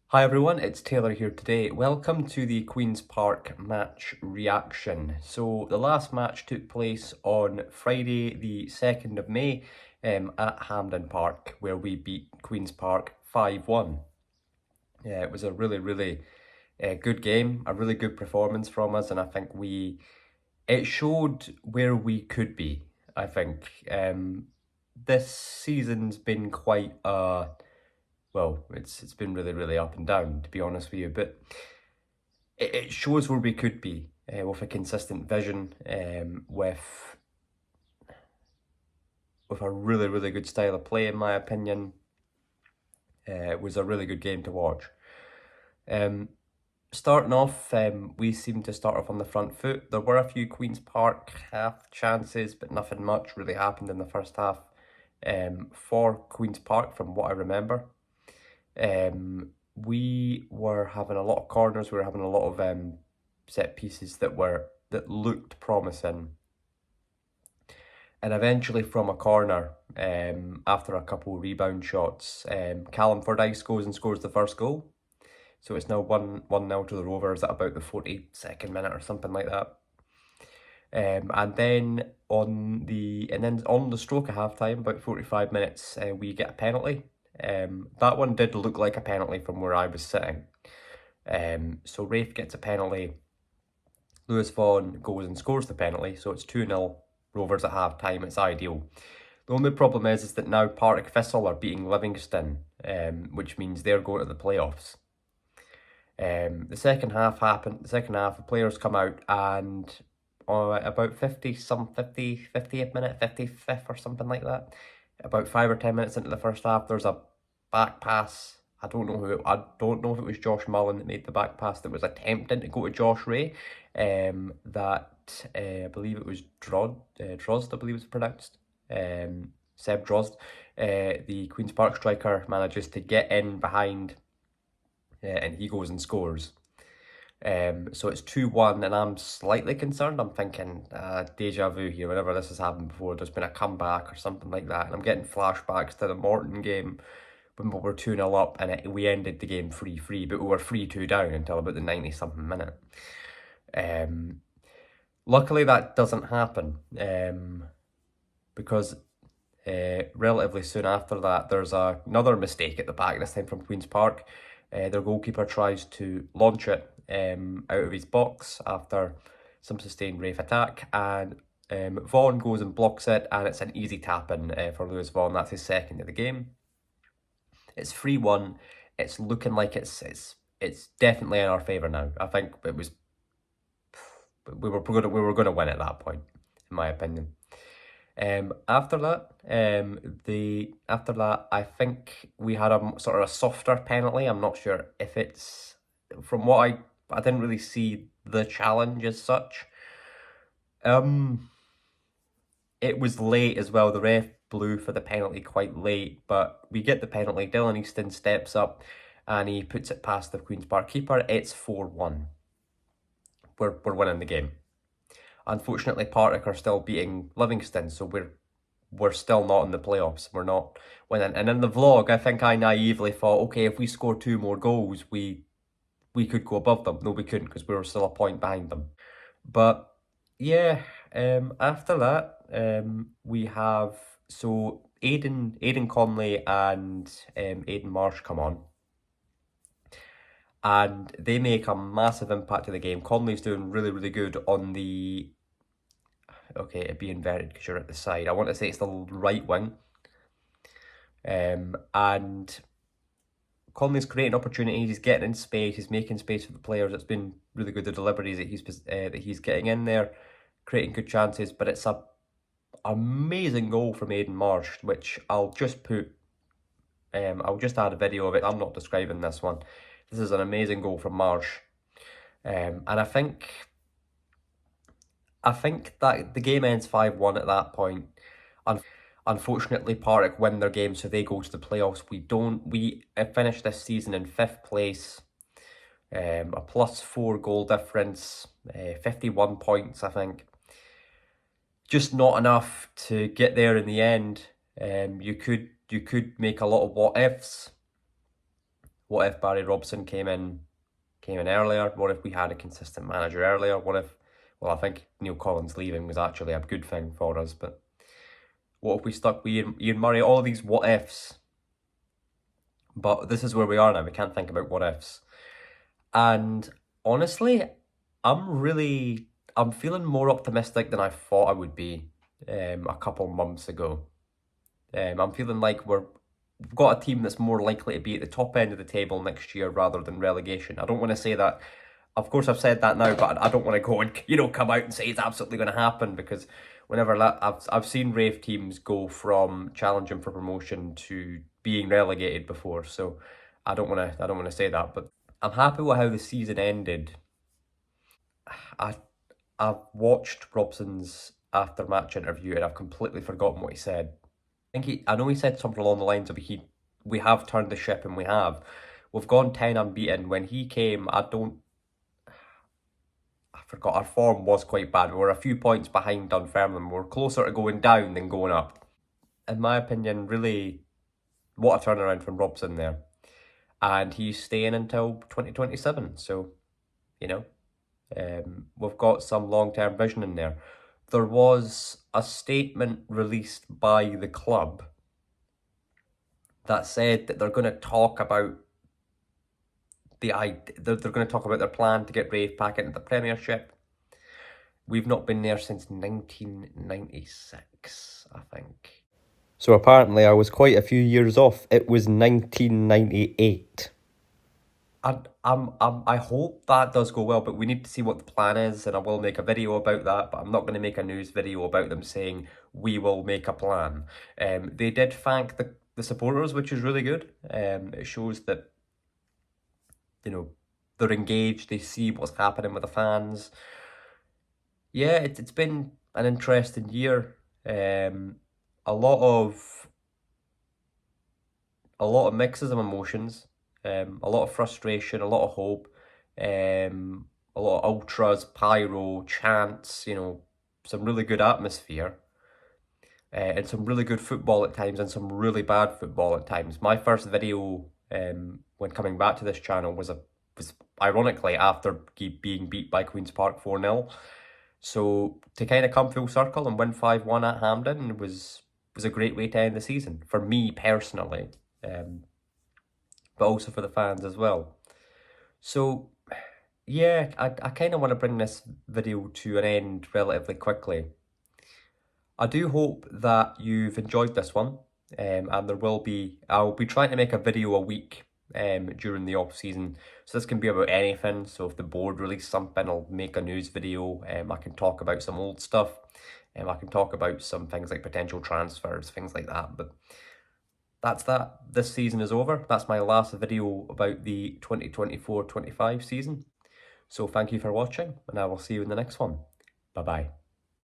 Hi everyone, it's Taylor here today. Welcome to the Queen's Park match reaction. So the last match took place on Friday the 2nd of May at Hampden Park, where we beat Queen's Park 5-1. It was a really good game, a really good performance from us, and I think it showed where we could be. I think this season's been quite it's been really up and down, to be honest with you, but it shows where we could be with a consistent vision, with a really good style of play, in my opinion. It was a really good game to watch. Starting off, we seemed to start off on the front foot. There were a few Queen's Park half chances, but nothing much really happened in the first half for Queen's Park, from what I remember. We were having a lot of corners. We were having a lot of set pieces that looked promising, and eventually from a corner, after a couple of rebound shots, Callum Fordyce goes and scores the first goal. So it's now 1-0 to the Rovers at about the 42nd minute or something like that. And then on the stroke of half time, about 45 minutes, we get a penalty. That one did look like a penalty from where I was sitting. So Raith gets a penalty. Lewis Vaughan goes and scores the penalty, so it's 2-0 Rovers at half time. It's ideal. The only problem is that now Partick Thistle are beating Livingston, which means they're going to the playoffs. The second half happened. The second half, the players come out, and about 50th minute, 55th or something like that, about 5 or 10 minutes into the first half, there's a back pass. I don't know if it was Josh Mullen that made the back pass that was attempting to go to Josh Ray. I believe it was Drozd, I believe it's pronounced. Seb Drozd, the Queen's Park striker, manages to get in behind, and he goes and scores. So it's 2-1, and I'm slightly concerned. I'm thinking deja vu here. Whenever this has happened before, there's been a comeback or something like that, and I'm getting flashbacks to the Morton game when we were 2-0 up, and we ended the game 3-3, but we were 3-2 down until about the 90-something minute. Luckily, that doesn't happen, because relatively soon after that, there's another mistake at the back, this time from Queen's Park. Their goalkeeper tries to launch it out of his box after some sustained Raith attack, and Vaughan goes and blocks it, and it's an easy tap-in for Lewis Vaughan. That's his second of the game. It's 3-1. It's looking like it's definitely in our favour now. I think we were going to win at that point, in my opinion. After that, I think we had a sort of a softer penalty. I'm not sure if it's, from what I didn't really see the challenge as such. It was late as well. The ref blew for the penalty quite late, but we get the penalty. Dylan Easton steps up and he puts it past the Queen's Park keeper. It's 4-1. We're winning the game. Unfortunately, Partick are still beating Livingston, so we're still not in the playoffs. We're not winning. And in the vlog, I think I naively thought, okay, if we score 2 more goals, we could go above them. No, we couldn't, because we were still a point behind them. But yeah, after that, we have Aidan Conley and Aidan Marsh come on, and they make a massive impact to the game. Conley's doing really good on the, okay, it'd be inverted because you're at the side. I want to say it's the right wing. And Conley's creating opportunities, he's getting in space, he's making space for the players. It's been really good, the deliveries that he's getting in there, creating good chances. But it's a amazing goal from Aidan Marsh, which I'll just add a video of it. I'm not describing this one. This is an amazing goal from Marsh. And I think that the game ends 5-1 at that point. Unfortunately, Partick win their game, so they go to the playoffs. We don't. We finished this season in 5th place, a +4 goal difference, 51 points, I think. Just not enough to get there in the end. You could make a lot of what ifs. What if Barry Robson came in earlier? What if we had a consistent manager earlier? What if, well, I think Neil Collins leaving was actually a good thing for us, but what if we stuck with Ian Murray? All these what ifs. But this is where we are now. We can't think about what ifs. And honestly, I'm feeling more optimistic than I thought I would be a couple months ago. I'm feeling like we've got a team that's more likely to be at the top end of the table next year rather than relegation. I don't want to say that. Of course, I've said that now, but I don't want to go and come out and say it's absolutely going to happen, because whenever I've seen Raith teams go from challenging for promotion to being relegated before, so I don't want to say that. But I'm happy with how the season ended. I I've watched Robson's after match interview and I've completely forgotten what he said. I know he said something along the lines of we have turned the ship, and we've gone 10 unbeaten. When he came, I forgot, our form was quite bad. We were a few points behind Dunfermline. We were closer to going down than going up. In my opinion, really, what a turnaround from Robson there. And he's staying until 2027. So, we've got some long-term vision in there. There was a statement released by the club that said that they're going to talk about they're going to talk about their plan to get Raith back into the Premiership. We've not been there since 1996, I think. So apparently I was quite a few years off. It was 1998. I hope that does go well, but we need to see what the plan is, and I will make a video about that, but I'm not going to make a news video about them saying we will make a plan. They did thank the supporters, which is really good. It shows that, they're engaged, they see what's happening with the fans. Yeah, it's been an interesting year. A lot of mixes of emotions. A lot of frustration, a lot of hope, a lot of ultras, pyro, chants, some really good atmosphere, and some really good football at times, and some really bad football at times. My first video when coming back to this channel was ironically after being beat by Queen's Park 4-0. So to kind of come full circle and win 5-1 at Hampden was a great way to end the season, for me personally. But also for the fans as well. So, yeah, I kind of want to bring this video to an end relatively quickly. I do hope that you've enjoyed this one, and I'll be trying to make a video a week during the off season. So this can be about anything. So if the board release something, I'll make a news video. I can talk about some old stuff. I can talk about some things like potential transfers, things like that. But that's that. This season is over. That's my last video about the 2024-25 season. So thank you for watching, and I will see you in the next one. Bye-bye.